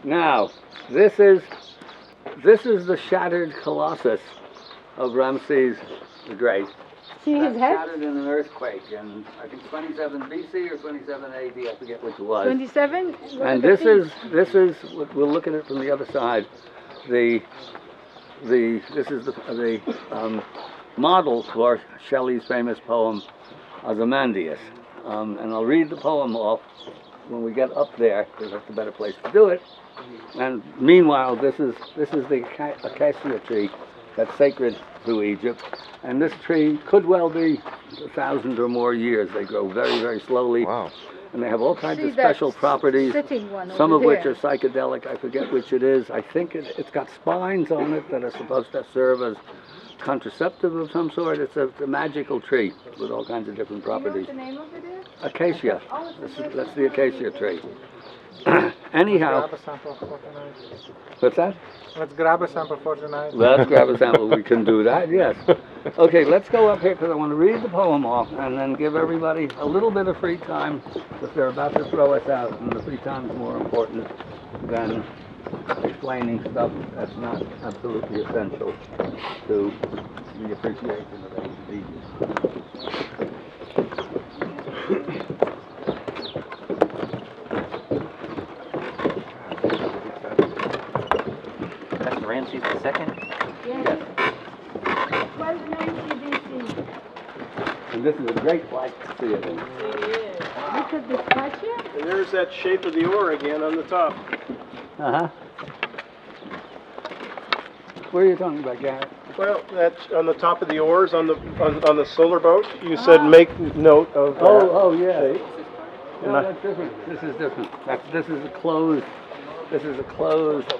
Now, this is the shattered colossus of Ramses the Great. See his That head? shattered in an earthquake in, I think, 27 BC or 27 AD. I forget which it was. 27? And this is we'll look at it from the other side. This is the model for Shelley's famous poem Ozymandias. And I'll read the poem off when we get up there, because that's a better place to do it. And meanwhile, this is the acacia tree that's sacred to Egypt. And this tree could well be 1,000 or more years. They grow very, very slowly. Wow. And they have all kinds See of special that properties, sitting one some over of which there. are psychedelic. I forget which it is. I think it's got spines on it that are supposed to serve as contraceptive of some sort. It's a magical tree with all kinds of different properties. Do you know what the name of it is? Acacia. Oh, That's the acacia tree. Anyhow, Grab a sample for tonight. what's that? Let's grab a sample for tonight. Let's grab a sample. We can do that, yes. Okay, let's go up here because I want to read the poem off and then give everybody a little bit of free time because they're about to throw us out, and the free time is more important than explaining stuff that's not absolutely essential to the appreciation of ancient Egypt. That's Ramses the Second. Yes. 1290 BC. And this is a great light to see it in. Look at the statue. And there's that shape of the ore again on the top. Uh-huh. What are you talking about, Garrett? Well, that's on the top of the ores on the solar boat. You said make note of that. Oh, yeah. shape. No, that's different. This is different. This is a closed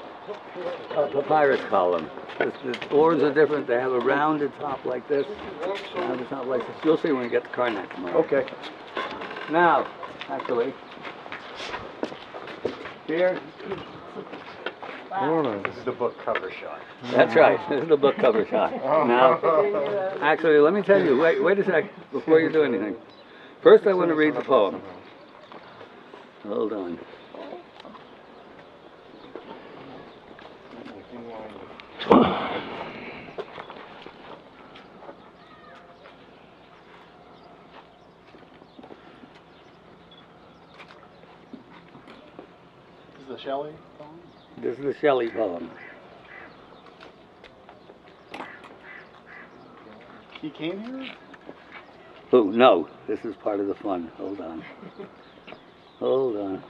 papyrus column. The ores are different. They have a rounded top like this. They have a top like this. You'll see when we get to Karnak tomorrow. Okay. Now, actually, here. This is the book cover shot. That's right. This is the book cover shot. Now, actually, let me tell you. Wait a sec before you do anything. First, I want to read the poem. Hold on. This is the Shelley poem? This is the Shelley poem. He came here? Oh, no. This is part of the fun. Hold on. Hold on.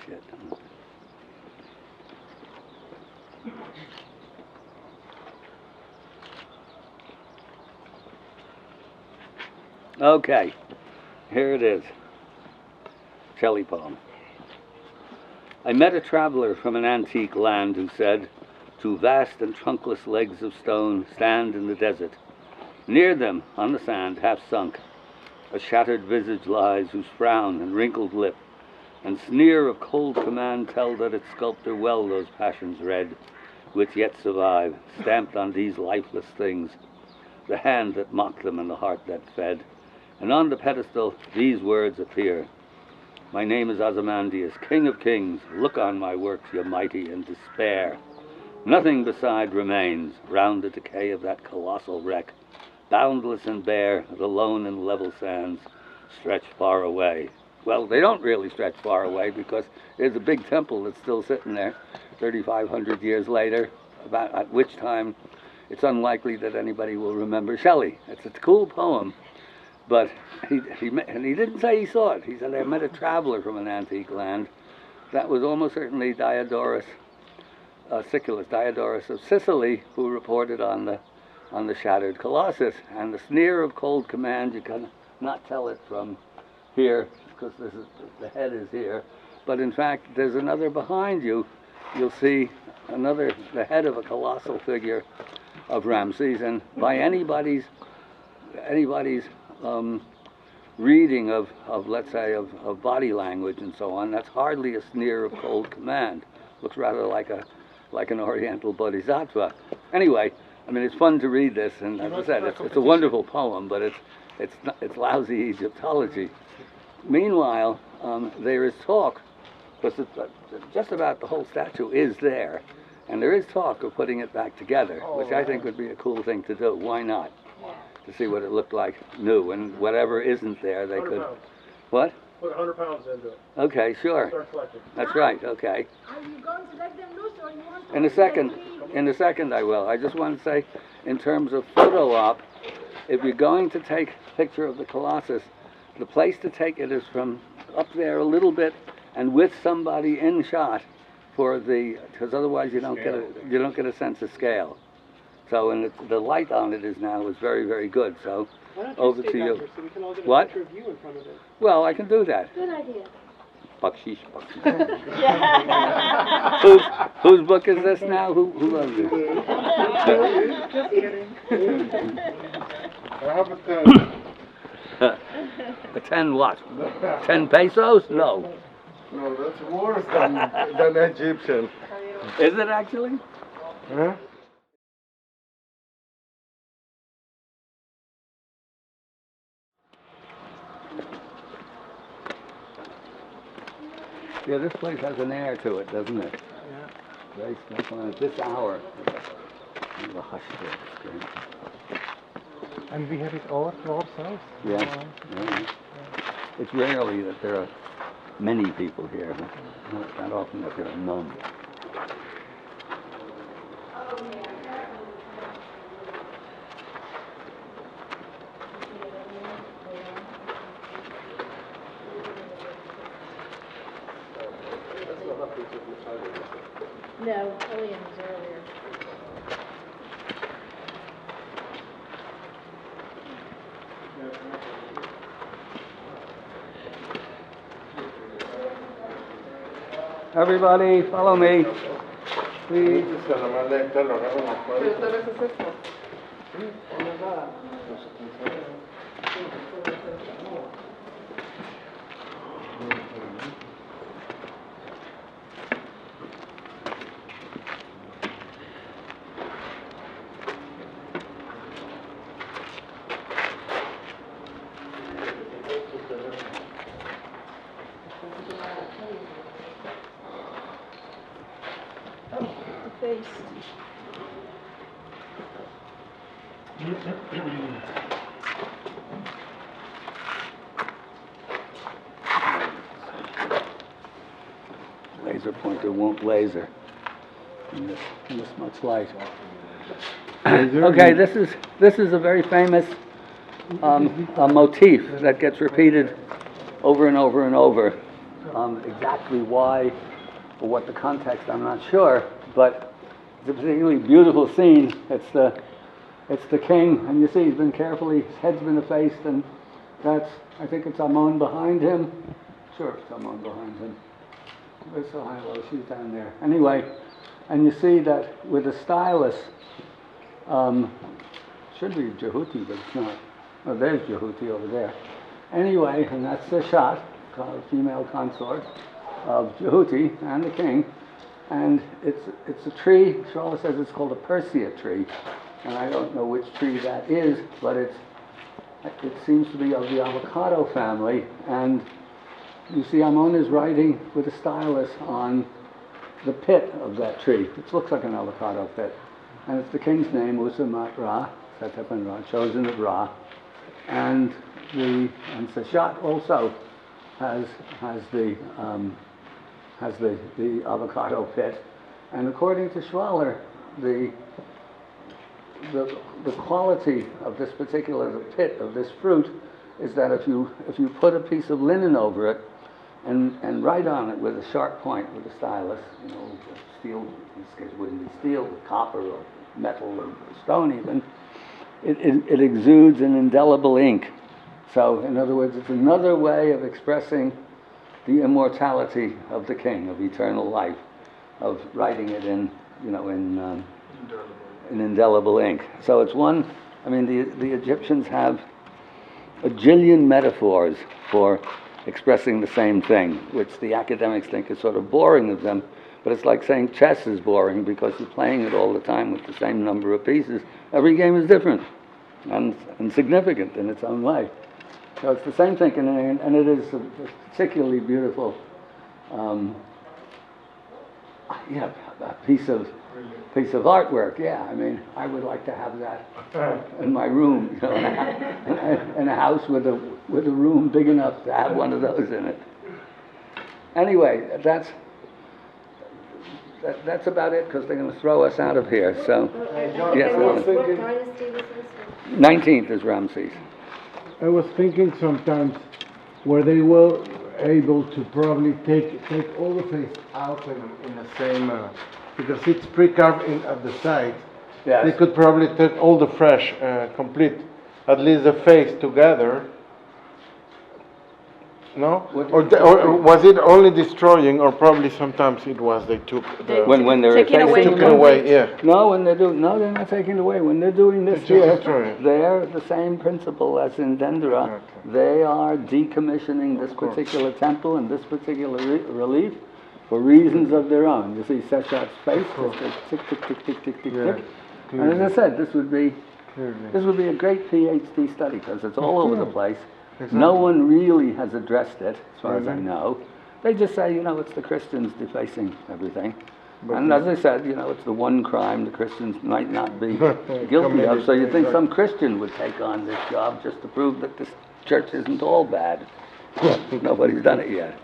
Shit. Okay. Here it is. Shelley poem. I met a traveler from an antique land who said, "Two vast and trunkless legs of stone stand in the desert. Near them, on the sand, half sunk, a shattered visage lies whose frown and wrinkled lip and sneer of cold command tell that its sculptor well those passions read, which yet survive, stamped on these lifeless things, the hand that mocked them and the heart that fed. And on the pedestal these words appear. My name is Ozymandias, King of Kings. Look on my works, ye mighty, and despair. Nothing beside remains round the decay of that colossal wreck. Boundless and bare, the lone and level sands stretch far away." Well, they don't really stretch far away because there's a big temple that's still sitting there 3,500 years later, about at which time it's unlikely that anybody will remember Shelley. It's a cool poem. But he didn't say he saw it. He said, I met a traveler from an antique land. That was almost certainly Diodorus Siculus, Diodorus of Sicily, who reported on the shattered Colossus. And the sneer of cold command, you cannot tell it from here, because the head is here. But in fact, there's another behind you. You'll see the head of a colossal figure of Ramses. And by anybody's reading of let's say, of body language and so on, that's hardly a sneer of cold command. Looks rather like an Oriental bodhisattva. Anyway, I mean, it's fun to read this, and as I said, it's a wonderful poem, but it's lousy Egyptology. meanwhile, there is talk, because just about the whole statue is there, and there is talk of putting it back together, which I think would be a cool thing to do. Why not? To see what it looked like new, and whatever isn't there, they could. What? Put 100 pounds into it. Okay, sure. Start collecting. That's right. Okay. Are you going to let them loose or you want to? In a second, I will. I just want to say, in terms of photo op, if you're going to take a picture of the Colossus, the place to take it is from up there a little bit and with somebody in shot, because otherwise you don't get a sense of scale. So, and the light on it is very, very good. So, over to you. So we can all get a What? picture of you in front of it. Well, I can do that. Good idea. Bakshish. Whose book is this now? Who loves it? Just kidding. How about A 10 what? 10 pesos? No. No, that's worse than Egyptian. Is it actually? Huh? Yeah, this place has an air to it, doesn't it? Yeah. Very special. And at this hour, there's a hush to it. It's great. And we have it all to ourselves. Yeah. Yeah. It's rarely that there are many people here, but not that often that there are none. No, William was earlier. Everybody, follow me. Please. Face. Laser pointer won't laser in this much light. Okay, this is a very famous a motif that gets repeated over and over and over. Exactly why or what the context, I'm not sure, but it's a particularly beautiful scene. It's the king, and you see he's been carefully, his head's been effaced, and that's, I think it's Amon behind him. Sure, it's Amon behind him. Where's so high low? She's down there. Anyway, and you see that with a stylus, should be Jehuti, but it's not. Oh, there's Jehuti over there. Anyway, and that's the shot, called female consort of Jehuti and the king. And it's a tree, Shawla says it's called a Persea tree. And I don't know which tree that is, but it seems to be of the avocado family. And you see Amon is writing with a stylus on the pit of that tree. It looks like an avocado pit. And it's the king's name, Usamat Ra, Setapan Ra, chosen of Ra. And Seshat also has the avocado pit. And according to Schwaller, the quality of this particular pit of this fruit is that if you put a piece of linen over it and write on it with a sharp point with a stylus, steel, in this case it wouldn't be steel, but copper or metal or stone even, it exudes an indelible ink. So in other words, it's another way of expressing the immortality of the king, of eternal life, of writing it in indelible ink. So it's one, the Egyptians have a jillion metaphors for expressing the same thing, which the academics think is sort of boring of them, but it's like saying chess is boring because you're playing it all the time with the same number of pieces. Every game is different and significant in its own way. So it's the same thing, and it is a particularly beautiful, yeah, a piece of artwork. Yeah, I mean, I would like to have that in my room, you know, in a house with a room big enough to have one of those in it. Anyway, that's about it, because they're going to throw us out of here. So, yes, What dynasty was this? 19th is Ramses. I was thinking sometimes where they were able to probably take all the face out in the same, because it's pre-carved at the side. Yes. They could probably take all the fresh, complete, at least the face together. No? Or was it only destroying, or probably sometimes it was they took the... When they're Taking away effacing took it away, yeah. No, when they do, no, they're not taking it away. When they're doing this They just here, destroy it. they're the same principle as in Dendera. Okay. They are decommissioning this course. particular temple and this particular relief for reasons of their own. You see Seshat's face, just a tick, tick, tick, tick, tick, tick, Yeah, tick. And as I said, this would be clearly. a great PhD study, because it's all over the place. Exactly. No one really has addressed it, as far as I Mhm. know. They just say, you know, it's the Christians defacing everything. And as I said, you know, it's the one crime the Christians might not be guilty of. So you think some Christian would take on this job just to prove that this church isn't all bad. Nobody's done it yet.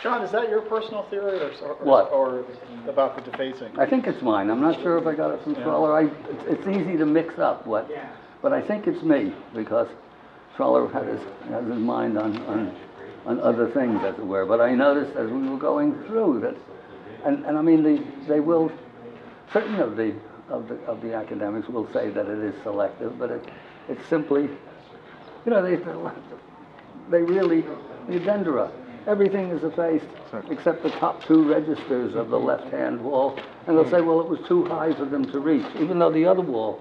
John, is that your personal theory, What? or about the defacing? I think it's mine. I'm not sure if I got it from Troller. It's easy to mix up what, but I think it's me, because Troller has his mind on other things, as it were. But I noticed as we were going through that, and I mean they will, certain of the academics will say that it is selective, but it's simply, you know, they really, the Dendera, everything is effaced except the top two registers of the left-hand wall, and they'll say, well, it was too high for them to reach, even though the other wall,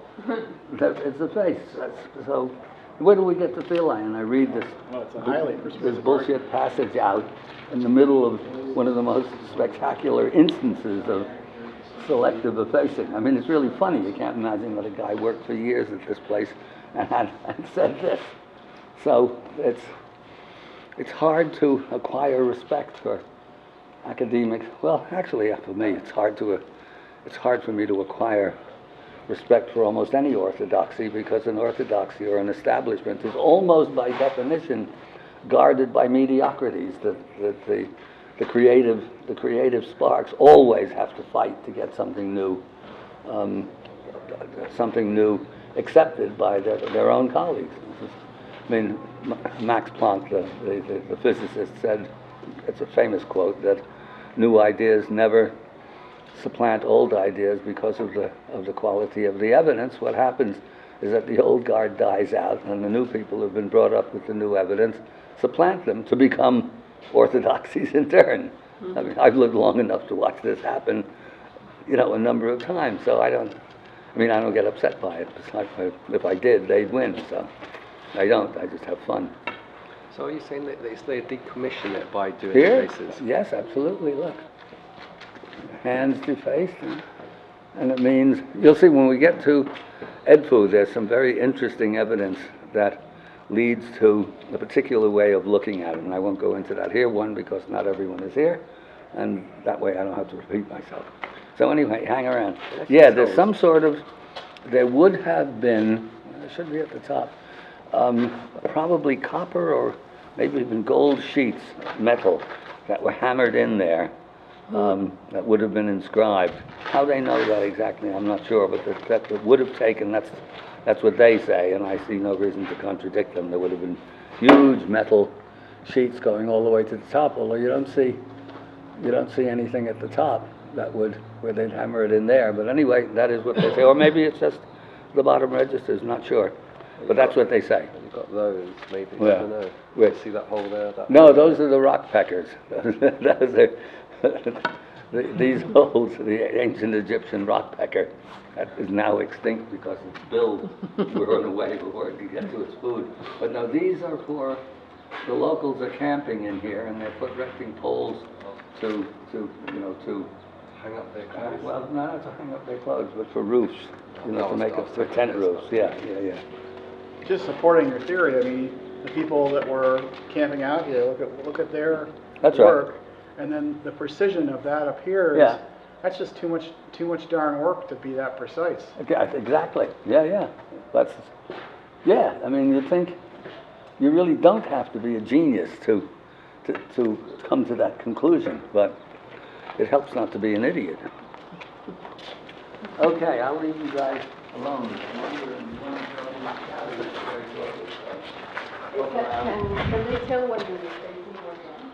it's effaced. So where do we get the feline? And I read this, Well, it's a highly this persuasive bullshit passage out in the middle of one of the most spectacular instances of selective effacing. I mean, it's really funny. You can't imagine that a guy worked for years at this place and said this. So it's hard to acquire respect for academics. Well, actually, for me, it's hard for me to acquire respect for almost any orthodoxy, because an orthodoxy or an establishment is almost by definition guarded by mediocrities. The creative sparks always have to fight to get something new accepted by their own colleagues. I mean, Max Planck, the physicist, said, it's a famous quote, that new ideas never supplant old ideas because of the quality of the evidence. What happens is that the old guard dies out, and the new people who've been brought up with the new evidence supplant them to become orthodoxies in turn. I mean, I've lived long enough to watch this happen, you know, a number of times. So I don't get upset by it. If I did, they'd win. So I don't. I just have fun. So are you saying that they decommission it by doing Here? the faces? Yes, absolutely. Look. Hands defaced, and it means, you'll see when we get to Edfu, there's some very interesting evidence that leads to a particular way of looking at it, and I won't go into that here, one, because not everyone is here, and that way I don't have to repeat myself. So anyway, hang around. Yeah, there's some sort of, there would have been, it should be at the top, probably copper or maybe even gold sheets, metal, that were hammered in there. That would have been inscribed. How they know that exactly, I'm not sure, but that would have taken, that's what they say, and I see no reason to contradict them. There would have been huge metal sheets going all the way to the top, although you don't see anything at the top where they'd hammer it in there. But anyway, that is what they say. Or maybe it's just the bottom registers, not sure. But that's what they say. You've got those, maybe. Yeah. I don't know. Which? See that hole there? No, those are the rock peckers. Those are these holes, the ancient Egyptian rock pecker, that is now extinct because its bill were run away before it could get to its food. But no, these are for, the locals are camping in here, and they're erecting poles to Hang up their clothes. well, not to hang up their clothes, but for roofs, to make it for tent roofs. Yeah. Just supporting your theory, I mean, the people that were camping out here, look at their That's right. work. And then the precision of that up here is, Yeah. that's just too much darn work to be that precise. Exactly, yeah. I mean, you think, you really don't have to be a genius to come to that conclusion, but it helps not to be an idiot. Okay, I'll leave you guys alone. Can they tell when the phasing was done?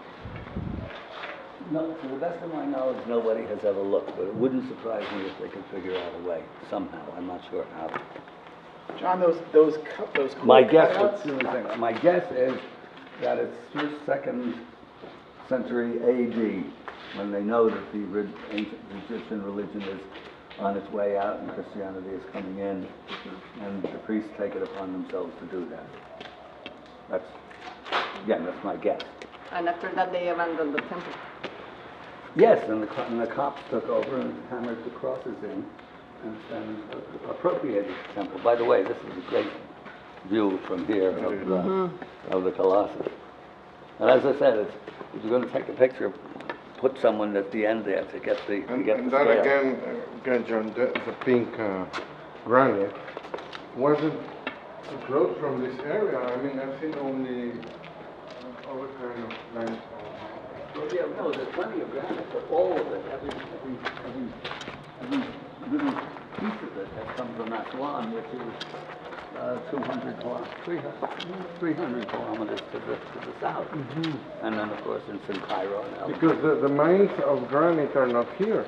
No, to the best of my knowledge, nobody has ever looked, but it wouldn't surprise me if they could figure out a way, somehow, I'm not sure how. John, those My cool guess, cutouts, my guess is that it's first, second century AD, when they know that the ancient Egyptian religion is on its way out and Christianity is coming in, and the priests take it upon themselves to do that. That's my guess. And after that, they abandoned the temple. Yes, and the Copts took over and hammered the crosses in and appropriated the temple. By the way, this is a great view from here of the Colossus. And as I said, if you're going to take a picture, put someone at the end there to get the And the that scale. again, John, the pink granite, wasn't brought from this area. I mean, I've seen only other kind of limestone. Well, yeah, no, there's plenty of granite, but all of it, every little piece of it has come from Aswan, which is 300 kilometers to the south. And then, of course, it's in Cairo and Because the mines of granite are not here.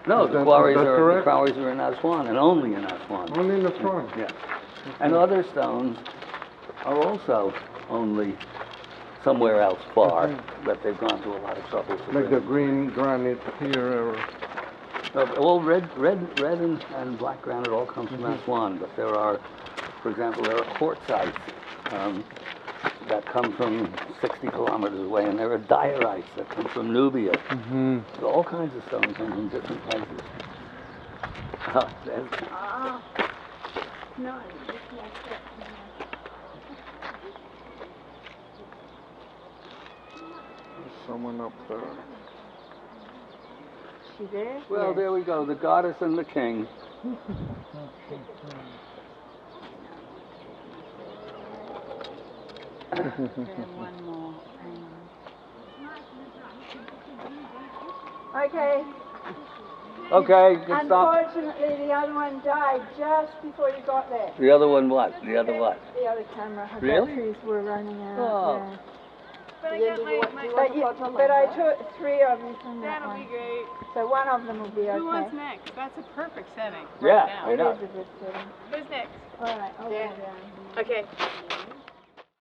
No, Is the that quarries correct? are in Aswan, and only in Aswan. Only in the front. Yeah. And other stones are also only somewhere else far, but they've gone to a lot of trouble to Like the bring. green granite here. All red and black granite all comes from Aswan, but there are, for example, there are quartzites that come from 60 kilometers away, and there are diorites that come from Nubia. So all kinds of stones come from different places. No, it's like that. Someone up there. She there? Well, there we go, the goddess and the king. One more. Okay. Okay, good stop. Unfortunately, the other one died just before you got there. The other one what? The other what? The other camera. Her Really? batteries were running out. Oh. Yeah. But I got my But I took 3 of you from that that'll one. be great. So one of them will be okay. Who wants next? That's a perfect setting Yeah, right I now. know. It is a good setting. Who's next? All right, I'll go down. Okay.